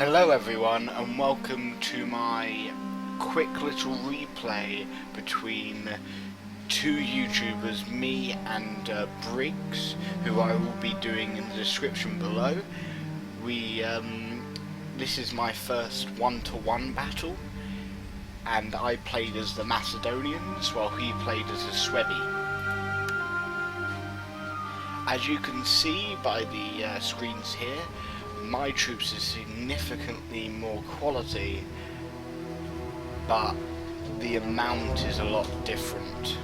Hello everyone and welcome to my quick little replay between two YouTubers, me and Briggs, who I will be doing in the description below. This is my first one-to-one battle, and I played as the Macedonians while he played as the Swebi. As you can see by the screens here, my troops are significantly more quality, but the amount is a lot different.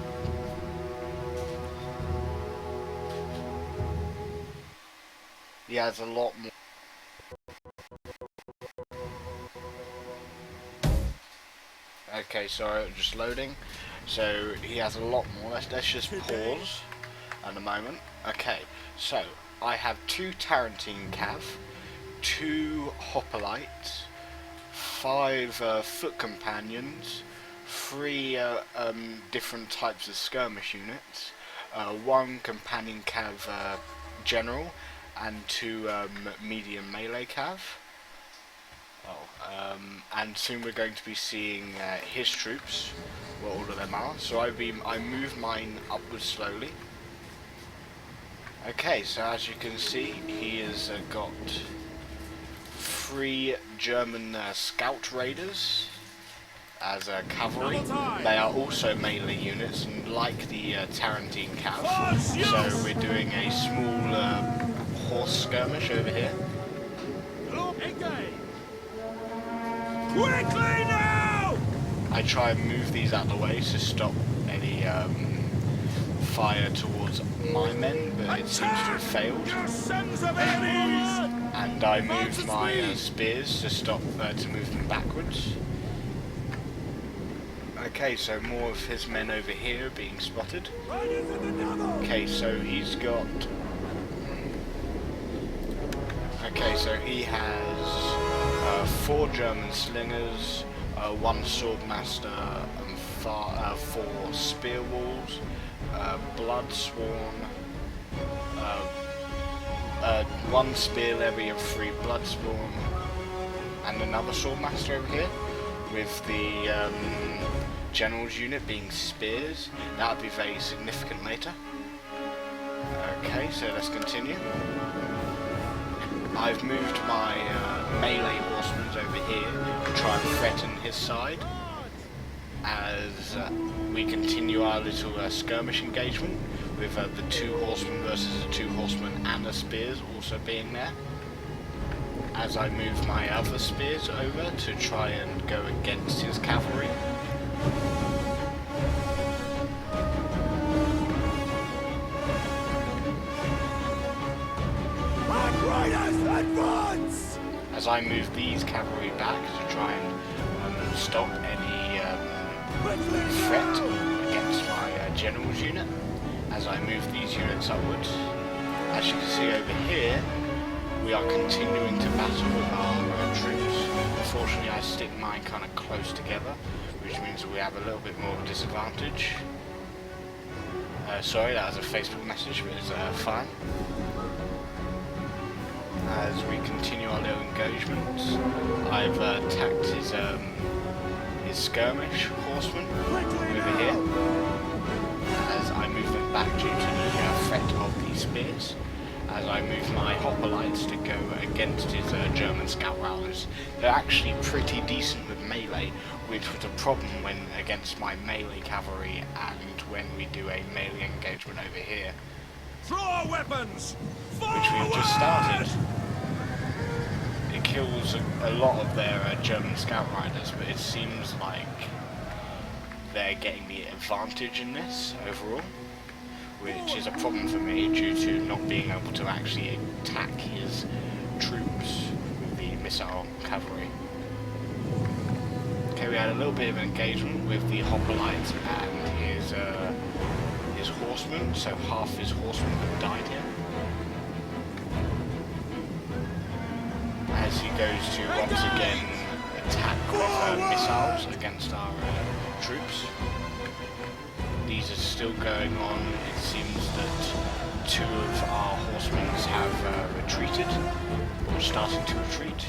He has a lot more. Okay, sorry, just loading. So he has a lot more. Let's just pause at a moment. Okay, so I have 2 Tarantine Cav, 2 Hoplites, 5 Foot Companions, 3 different types of skirmish units, 1 Companion Cav General, and 2 medium melee Cav. And soon we're going to be seeing his troops, what all of them are. So I move mine upwards slowly. Okay, so as you can see, he has got 3 German Scout Raiders as cavalry. They are also melee units, and like the Tarantine Cav. So we're doing a small horse skirmish over here. Quickly now! I try and move these out of the way to stop any fire towards my men, but it seems to have failed. And I move my spears to stop to move them backwards. Okay, so more of his men over here being spotted. Okay, so he's got. Okay, so he has 4 German slingers, 1 swordmaster, and 4 spear walls, blood sworn, 1 spear levy and 3 blood sworn, and another swordmaster over here with the general's unit being spears. That would be very significant later. Okay, so let's continue. I've moved my melee horsemen over here to try and threaten his side as we continue our little skirmish engagement with the 2 horsemen versus the 2 horsemen and the spears also being there. As I move my other spears over to try and go against his cavalry. Advance! As I move these cavalry back to try and stop any threat against my general's unit, as I move these units upwards. As you can see over here, we are continuing to battle with our troops. Unfortunately, I stick mine kind of close together, which means that we have a little bit more of a disadvantage. Sorry, that was a Facebook message, but it's fine. As we continue our little engagements, I've attacked his skirmish horsemen over here. As I move them back due to the threat of these spears, as I move my hoplites to go against his German scout riders. They're actually pretty decent with melee, which was a problem when against my melee cavalry and when we do a melee engagement over here. Draw weapons! Which we've just started. It kills a lot of their German scout riders, but it seems like they're getting the advantage in this overall, which is a problem for me due to not being able to actually attack his troops with the missile cavalry. Okay, we had a little bit of an engagement with the hoplites and his horsemen, so half his horsemen have died here. As he goes to once again attack with missiles against our troops. These are still going on. It seems that two of our horsemen have retreated, or starting to retreat,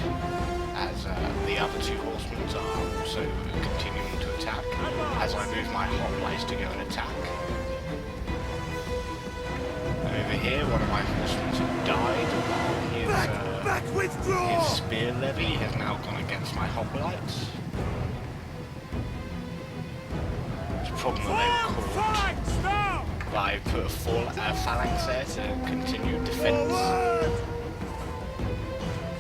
as the other two horsemen are also continuing to attack, as I move my hoplites to go and attack. Over here, one of my horsemen have died while his spear levy has now gone against my hoplites. It's a problem that they were caught. But I put a phalanx there to continue defense.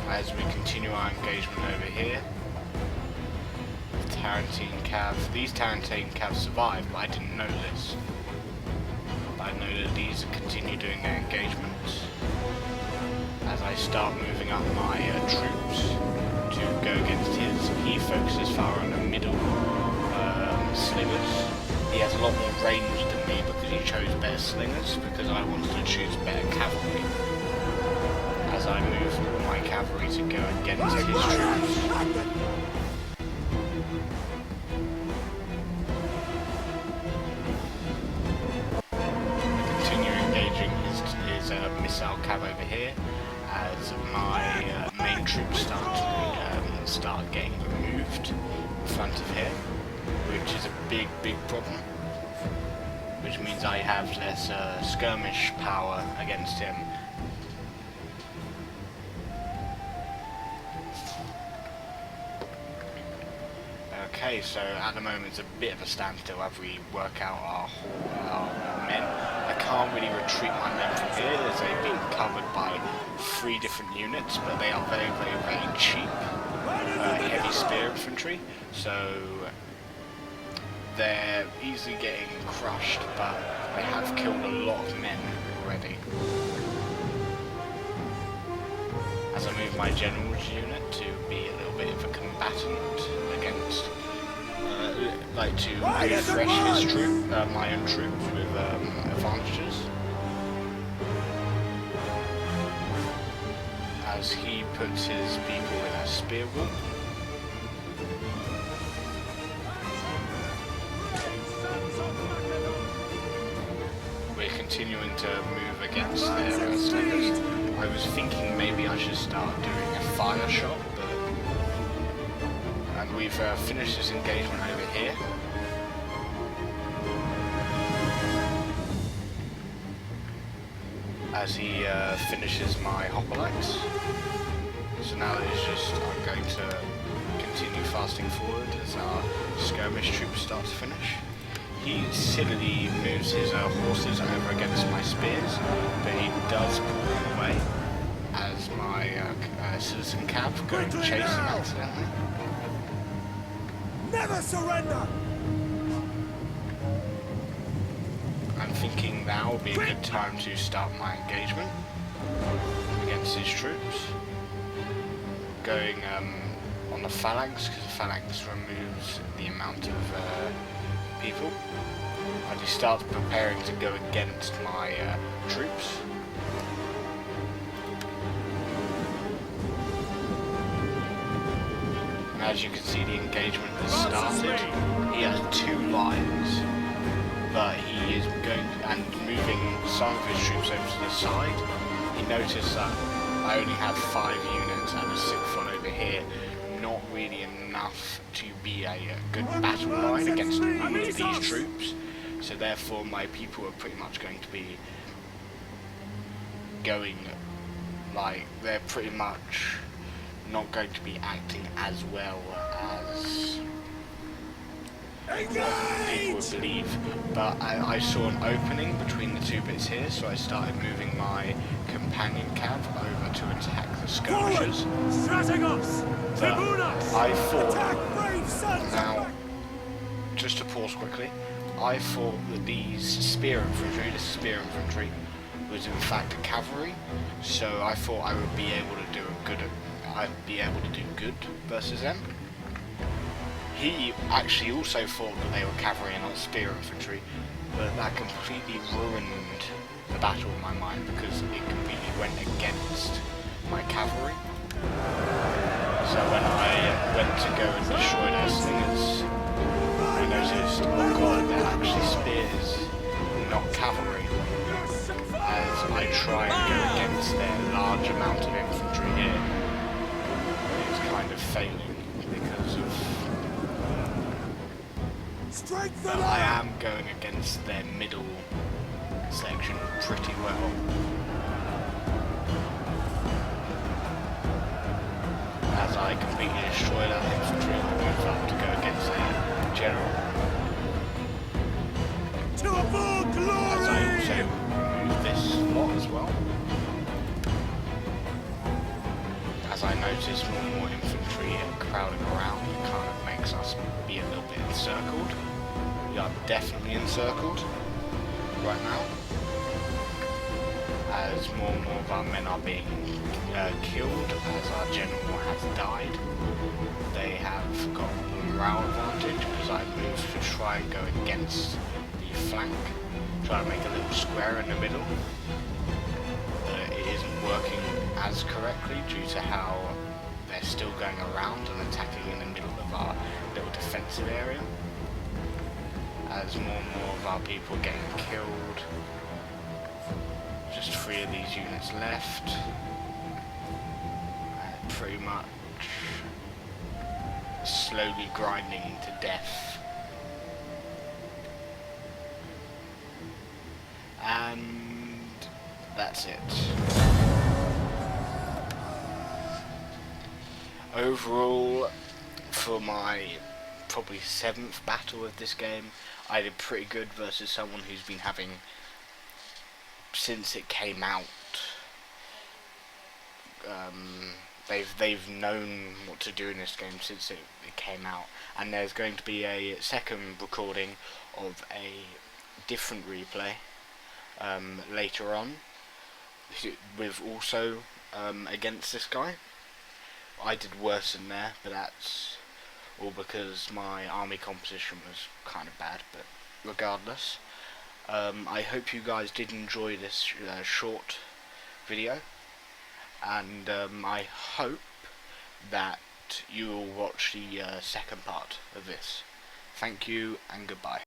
As we continue our engagement over here. Tarantine Cav. These Tarantine Cavs survived, but I didn't know this. But I know that these continue doing their engagements. As I start moving up my troops to go against his, he focuses far on the middle slingers. He has a lot more range than me because he chose better slingers, because I wanted to choose better cavalry. As I move my cavalry to go against his troops. Continue engaging his missile cav over here, as my main troops start getting removed in front of him, which is a big problem, which means I have less skirmish power against him. Okay, so at the moment it's a bit of a standstill as we work out our men. I can't really retreat my men from here as they've been covered by 3 different units, but they are very cheap heavy spear infantry, so they're easily getting crushed, but they have killed a lot of men already. As I move my general's unit to be a little bit of a combatant against, like to refresh his troop, my own troops with advantages. As he puts his people in a spear wall. We're continuing to move against their slingers. I was thinking maybe I should start doing a fire shot, and we've finished this engagement over here. As he finishes my hoplites. So now it's just, I'm going to continue fasting forward as our skirmish troops start to finish. He sillily moves his horses over against my spears, but he does pull them away as my citizen cav go to chase him accidentally. Never surrender! I'm thinking now would be a good time to start my engagement against his troops. Going on the phalanx, because the phalanx removes the amount of people. And he starts preparing to go against my troops. And as you can see, the engagement has started. He has 2 lines, but he is going and moving some of his troops over to the side. He noticed that I only have 5 units and a 6th one over here. Not really enough to be a good battle line against all of these troops. So therefore my people are pretty much going to be going, like, they're pretty much not going to be acting as well as people would believe. But I saw an opening between the 2 bits here, so I started moving my companion cav over to attack the skirmishers. But I thought, now, just to pause quickly, I thought that these spear infantry, this spear infantry, was in fact a cavalry, so I thought I would be able to do good versus them. He actually also thought that they were cavalry and not spear infantry, but that completely ruined the battle in my mind because it completely went against my cavalry. So when I went to go and destroy their slingers, I noticed, oh god, they're actually spears, not cavalry. As I try and go against their large amount of infantry here. It's kind of failing because of... Strengthen I am going against their middle section pretty well. As I completely destroy that infantry, I move up to go against their general. to a full As I also glory! move this lot as well. As I notice more and more infantry crowding around, it kind of makes us be a little bit encircled. We are definitely encircled right now. As more and more of our men are being killed, as our general has died. They have got the morale advantage as I move to try and go against the flank. Try to make a little square in the middle. It isn't working as correctly due to how they're still going around and attacking in the middle of our little defensive area. As more and more of our people are getting killed. Just 3 of these units left. Pretty much slowly grinding to death. And that's it. Overall, for my probably 7th battle of this game, I did pretty good versus someone who's been having, since it came out, they've known what to do in this game since it came out, and there's going to be a second recording of a different replay later on, with also against this guy. I did worse in there, but that's all because my army composition was kind of bad, but regardless. I hope you guys did enjoy this short video, and I hope that you will watch the second part of this. Thank you and goodbye.